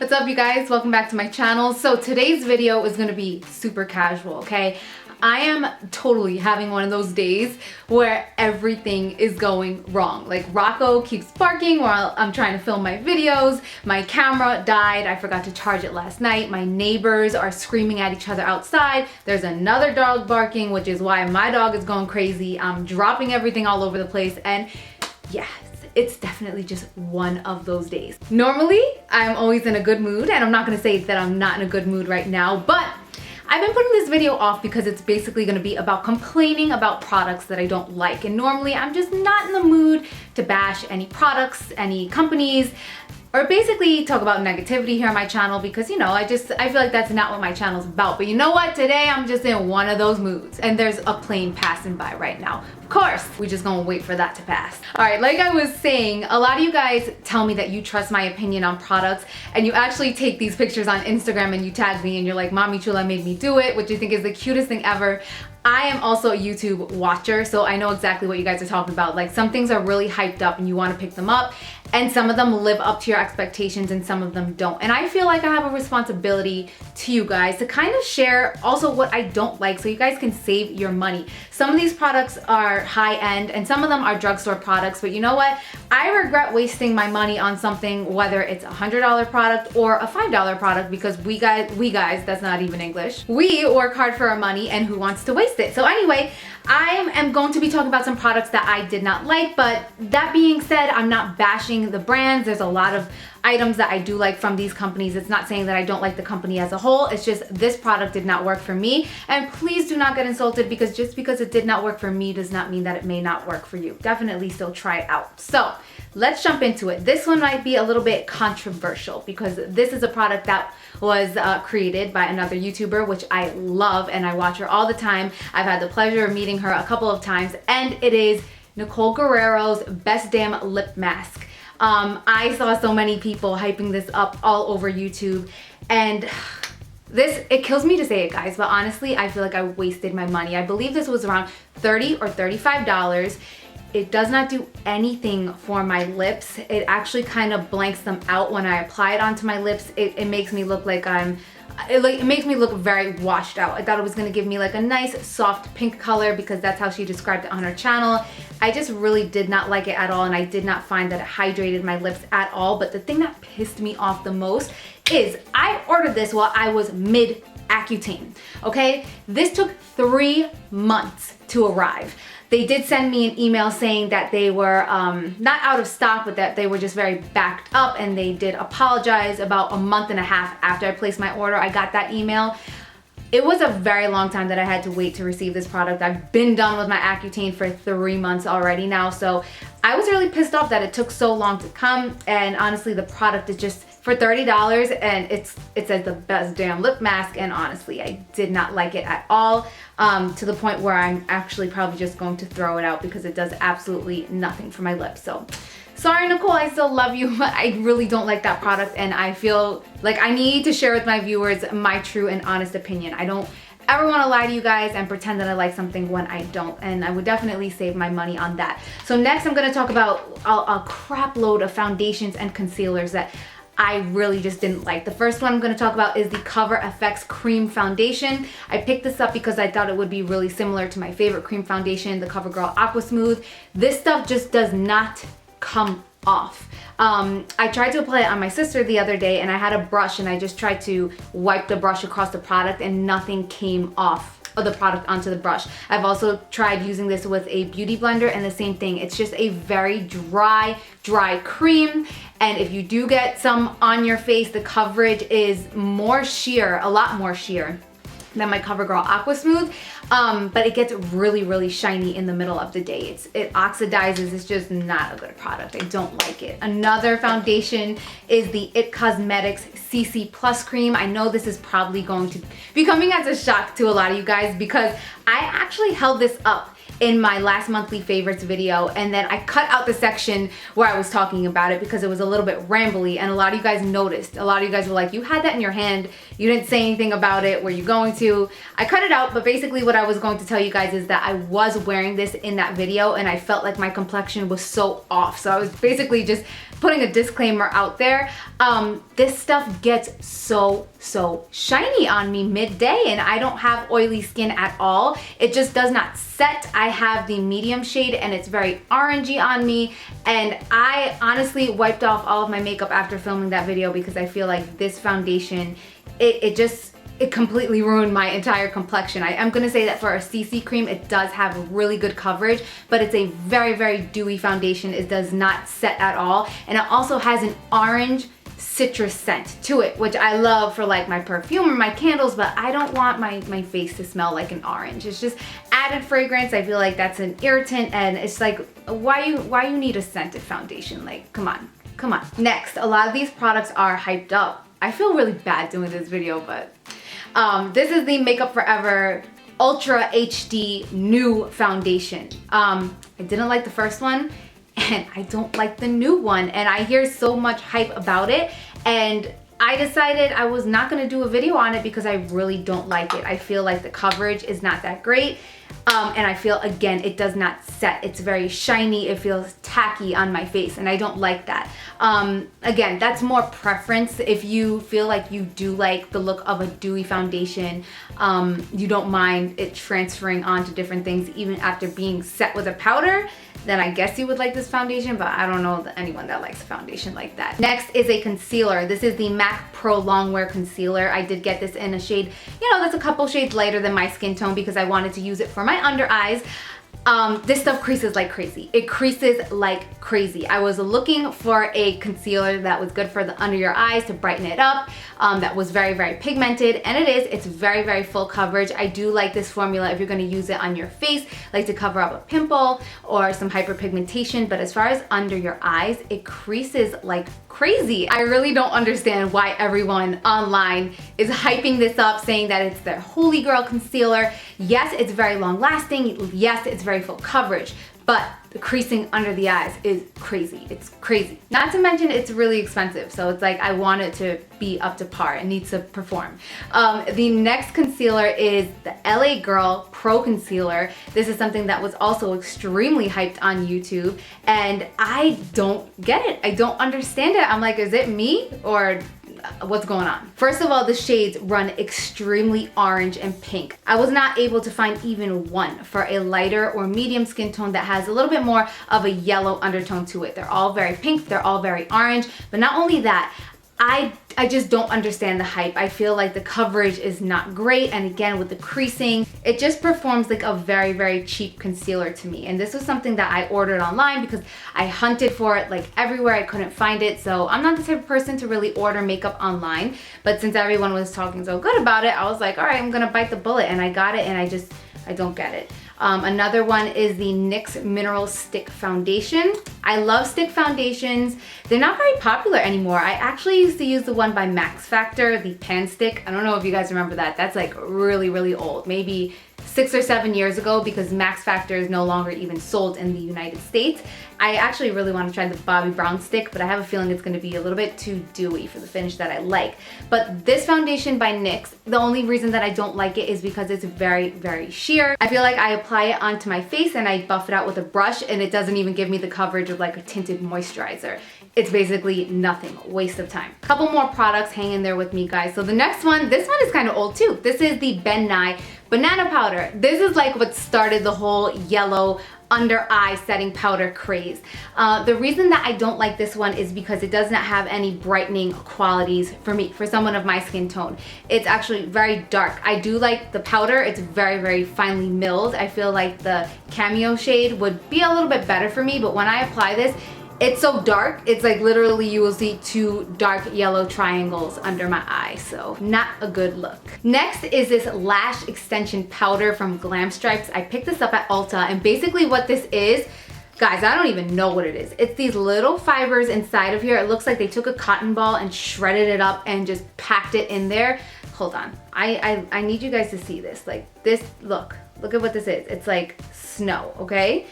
What's up, you guys? Welcome back to my channel. So today's video is gonna be super casual, okay? I am totally having one of those days where everything is going wrong. Like Rocco keeps barking while I'm trying to film my videos. My camera died. I forgot to charge it last night. My neighbors are screaming at each other outside. There's another dog barking, which is why my dog is going crazy. I'm dropping everything all over the place, and yeah, it's definitely just one of those days. Normally, I'm always in a good mood, and I'm not gonna say that I'm not in a good mood right now, but I've been putting this video off because it's basically gonna be about complaining about products that I don't like. And normally I'm just not in the mood to bash any products, any companies, or basically talk about negativity here on my channel because, you know, I feel like that's not what my channel's about. But you know what? Today I'm just in one of those moods, and there's a plane passing by right now. Of course, we just gonna wait for that to pass. All right, like I was saying, a lot of you guys tell me that you trust my opinion on products, and you actually take these pictures on Instagram and you tag me and you're like, Mommy Chula made me do it, which you think is the cutest thing ever. I am also a YouTube watcher, so I know exactly what you guys are talking about. Like, some things are really hyped up and you want to pick them up, and some of them live up to your expectations and some of them don't. And I feel like I have a responsibility to you guys to kind of share also what I don't like so you guys can save your money. Some of these products are high end and some of them are drugstore products, but you know what? I regret wasting my money on something, whether it's a $100 product or a $5 product, because we guys, that's not even English. We work hard for our money, and who wants to waste it? So anyway, I am going to be talking about some products that I did not like, but that being said, I'm not bashing the brands. There's a lot of items that I do like from these companies. It's not saying that I don't like the company as a whole. It's just this product did not work for me. And please do not get insulted, because just because it did not work for me does not mean that it may not work for you. Definitely still try it out. So let's jump into it. This one might be a little bit controversial because this is a product that was created by another YouTuber, which I love and I watch her all the time. I've had the pleasure of meeting her a couple of times, and it is Nicole Guerrero's Best Damn Lip Mask. I saw so many people hyping this up all over YouTube, and it kills me to say it, guys, but honestly, I feel like I wasted my money. I believe this was around $30 or $35. It does not do anything for my lips. It actually kind of blanks them out when I apply it onto my lips. It makes me look like it makes me look very washed out. I thought it was gonna give me like a nice soft pink color because that's how she described it on her channel. I just really did not like it at all, and I did not find that it hydrated my lips at all. But the thing that pissed me off the most is I ordered this while I was mid Accutane, okay? This took 3 months to arrive. They did send me an email saying that they were not out of stock, but that they were just very backed up, and they did apologize. About a month and a half after I placed my order, I got that email. It was a very long time that I had to wait to receive this product. I've been done with my Accutane for 3 months already now, so I was really pissed off that it took so long to come. And honestly, the product is just for $30, and it says the Best Damn Lip Mask, and honestly, I did not like it at all, to the point where I'm actually probably just going to throw it out because it does absolutely nothing for my lips. So sorry, Nicole, I still love you, but I really don't like that product, and I feel like I need to share with my viewers my true and honest opinion. I don't ever want to lie to you guys and pretend that I like something when I don't, and I would definitely save my money on that. So next I'm going to talk about a crap load of foundations and concealers that I really just didn't like. The first one I'm going to talk about is the Cover FX Cream Foundation. I picked this up because I thought it would be really similar to my favorite cream foundation, the CoverGirl Aqua Smooth. This stuff just does not come off. I tried to apply it on my sister the other day, and I had a brush and I just tried to wipe the brush across the product and nothing came off of the product onto the brush. I've also tried using this with a beauty blender, and the same thing. It's just a very dry cream, and if you do get some on your face, the coverage is more sheer, a lot more sheer than my CoverGirl Aqua Smooth, but it gets really shiny in the middle of the day. It oxidizes. It's just not a good product. I don't like it. Another foundation is the IT Cosmetics CC Plus Cream. I know this is probably going to be coming as a shock to a lot of you guys because I actually held this up in my last monthly favorites video, and then I cut out the section where I was talking about it because it was a little bit rambly, and a lot of you guys noticed. A lot of you guys were like, you had that in your hand, you didn't say anything about it, were you going to? I cut it out, but basically what I was going to tell you guys is that I was wearing this in that video and I felt like my complexion was so off. So I was basically just putting a disclaimer out there. This stuff gets so shiny on me midday, and I don't have oily skin at all. It just does not set. I have the medium shade and it's very orangey on me, and I honestly wiped off all of my makeup after filming that video because I feel like this foundation, it completely ruined my entire complexion. I am gonna say that for a CC cream, it does have really good coverage, but it's a very dewy foundation. It does not set at all, and it also has an orange citrus scent to it, which I love for like my perfume or my candles, but I don't want my face to smell like an orange. It's just added fragrance. I feel like that's an irritant, and it's like, why you need a scented foundation? Like, come on. Next, a lot of these products are hyped up. I feel really bad doing this video, but this is the Makeup Forever Ultra HD New Foundation. I didn't like the first one, and I don't like the new one, and I hear so much hype about it, and I decided I was not gonna do a video on it because I really don't like it. I feel like the coverage is not that great. And I feel, again, it does not set. It's very shiny. It feels tacky on my face, and I don't like that. Again, that's more preference. If you feel like you do like the look of a dewy foundation, you don't mind it transferring onto different things even after being set with a powder, then I guess you would like this foundation, but I don't know anyone that likes a foundation like that. Next is a concealer. This is the MAC Pro Longwear Concealer. I did get this in a shade, that's a couple shades lighter than my skin tone because I wanted to use it for my under eyes. This stuff creases like crazy. It creases like crazy. I was looking for a concealer that was good for the under your eyes to brighten it up, that was very pigmented, and it is. It's very full coverage. I do like this formula if you're gonna use it on your face, like to cover up a pimple or some hyperpigmentation, but as far as under your eyes, it creases like crazy. I really don't understand why everyone online is hyping this up, saying that it's their holy grail concealer. Yes, it's very long lasting. Yes, it's very full coverage, but the creasing under the eyes is crazy. It's crazy. Not to mention it's really expensive, so it's like I want it to be up to par. It needs to perform. The next concealer is the LA Girl Pro Concealer. This is something that was also extremely hyped on YouTube, and I don't get it. I don't understand it. I'm like, is it me or what's going on? First of all, the shades run extremely orange and pink. I was not able to find even one for a lighter or medium skin tone that has a little bit more of a yellow undertone to it. They're all very pink, they're all very orange, but not only that, I just don't understand the hype. I feel like the coverage is not great, and again with the creasing, it just performs like a very cheap concealer to me. And this was something that I ordered online because I hunted for it like everywhere. I couldn't find it, so I'm not the type of person to really order makeup online, but since everyone was talking so good about it, I was like, all right, I'm gonna bite the bullet, and I got it, and I don't get it. Another one is the NYX Mineral Stick Foundation. I love stick foundations. They're not very popular anymore. I actually used to use the one by Max Factor, the Pan Stick. I don't know if you guys remember that. That's like really old, maybe 6 or 7 years ago, because Max Factor is no longer even sold in the United States. I actually really want to try the Bobbi Brown stick, but I have a feeling it's going to be a little bit too dewy for the finish that I like. But this foundation by NYX, the only reason that I don't like it is because it's very sheer. I feel like I apply it onto my face and I buff it out with a brush, and it doesn't even give me the coverage of like a tinted moisturizer. It's basically nothing, waste of time. Couple more products hang in there with me, guys. So the next one, this one is kind of old too. This is the Ben Nye Banana Powder. This is like what started the whole yellow under eye setting powder craze. The reason that I don't like this one is because it does not have any brightening qualities for me, for someone of my skin tone. It's actually very dark. I do like the powder. It's very finely milled. I feel like the Cameo shade would be a little bit better for me, but when I apply this, it's so dark, it's like literally you will see 2 dark yellow triangles under my eye, so not a good look. Next is this lash extension powder from Glam Stripes. I picked this up at Ulta, and basically what this is, guys, I don't even know what it is. It's these little fibers inside of here. It looks like they took a cotton ball and shredded it up and just packed it in there. Hold on, I need you guys to see this. Like this, look Look at what this is. It's like snow, okay?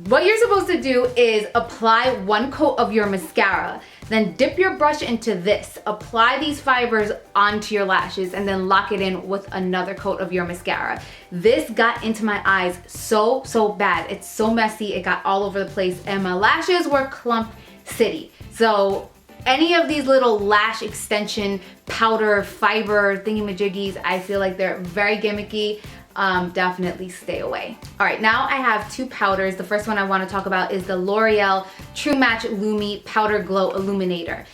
What you're supposed to do is apply one coat of your mascara, then dip your brush into this, apply these fibers onto your lashes, and then lock it in with another coat of your mascara. This got into my eyes so bad. It's so messy, it got all over the place, and my lashes were clump city. So any of these little lash extension powder fiber thingy-majiggies, I feel like they're very gimmicky. Definitely stay away. All right, now I have two powders. The first one I want to talk about is the L'Oreal True Match Lumi Powder Glow Illuminator.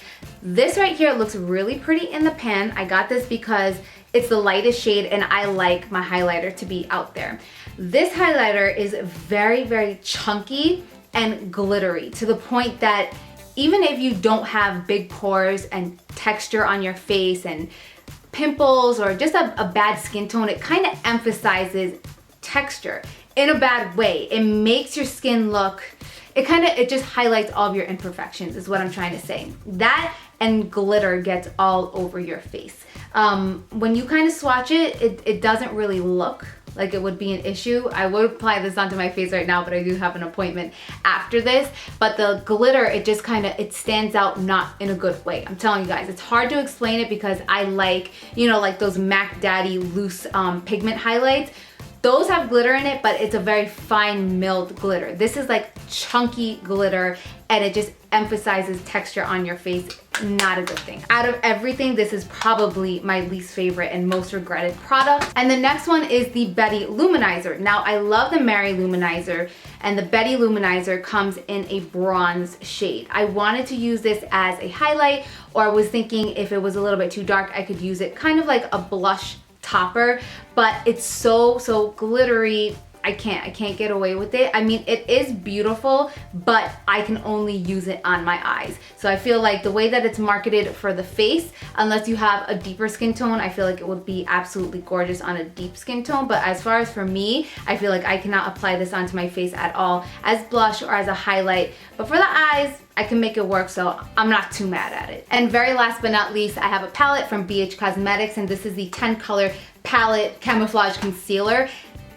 This right here looks really pretty in the pan. I got this because it's the lightest shade and I like my highlighter to be out there. This highlighter is very chunky and glittery to the point that even if you don't have big pores and texture on your face and pimples or just a bad skin tone, it kind of emphasizes texture in a bad way. It makes your skin look, it just highlights all of your imperfections is what I'm trying to say. That and glitter gets all over your face. When you kind of swatch it doesn't really look like it would be an issue. I would apply this onto my face right now, but I do have an appointment after this. But the glitter, it stands out not in a good way. I'm telling you guys, it's hard to explain it because I like, you know, like those Mac Daddy loose pigment highlights. Those have glitter in it, but it's a very fine milled glitter. This is like chunky glitter and it just emphasizes texture on your face. Not a good thing. Out of everything, this is probably my least favorite and most regretted product. And the next one is the Betty Luminizer. Now I love the Mary Luminizer, and the Betty Luminizer comes in a bronze shade. I wanted to use this as a highlight, or I was thinking if it was a little bit too dark, I could use it kind of like a blush topper, but it's so glittery. I can't get away with it. I mean, it is beautiful, but I can only use it on my eyes. So I feel like the way that it's marketed for the face, unless you have a deeper skin tone, I feel like it would be absolutely gorgeous on a deep skin tone. But as far as for me, I feel like I cannot apply this onto my face at all as blush or as a highlight. But for the eyes, I can make it work, so I'm not too mad at it. And very last but not least, I have a palette from BH Cosmetics, and this is the 10 color palette camouflage concealer.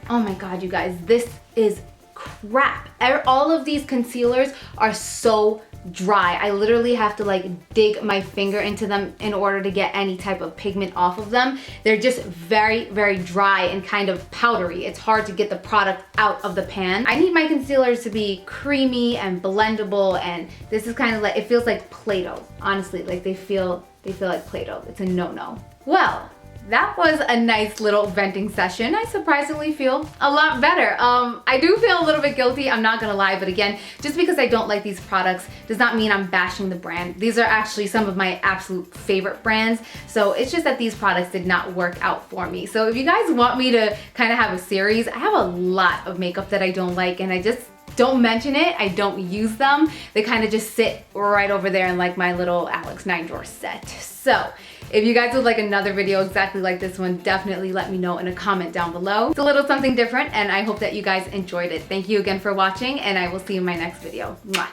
Oh my God, you guys, this is crap. All of these concealers are so dry. I literally have to like dig my finger into them in order to get any type of pigment off of them. They're just very dry and kind of powdery. It's hard to get the product out of the pan. I need my concealers to be creamy and blendable, and this is kind of like, it feels like Play-Doh. Honestly, like they feel like Play-Doh. It's a no-no. Well, that was a nice little venting session. I surprisingly feel a lot better. I do feel a little bit guilty, I'm not gonna lie, but again, just because I don't like these products does not mean I'm bashing the brand. These are actually some of my absolute favorite brands, so it's just that these products did not work out for me. So if you guys want me to kind of have a series, I have a lot of makeup that I don't like and I just don't mention it, I don't use them. They kind of just sit right over there in like my little Alex 9 drawer set. So if you guys would like another video exactly like this one, definitely let me know in a comment down below. It's a little something different and I hope that you guys enjoyed it. Thank you again for watching and I will see you in my next video. Mwah.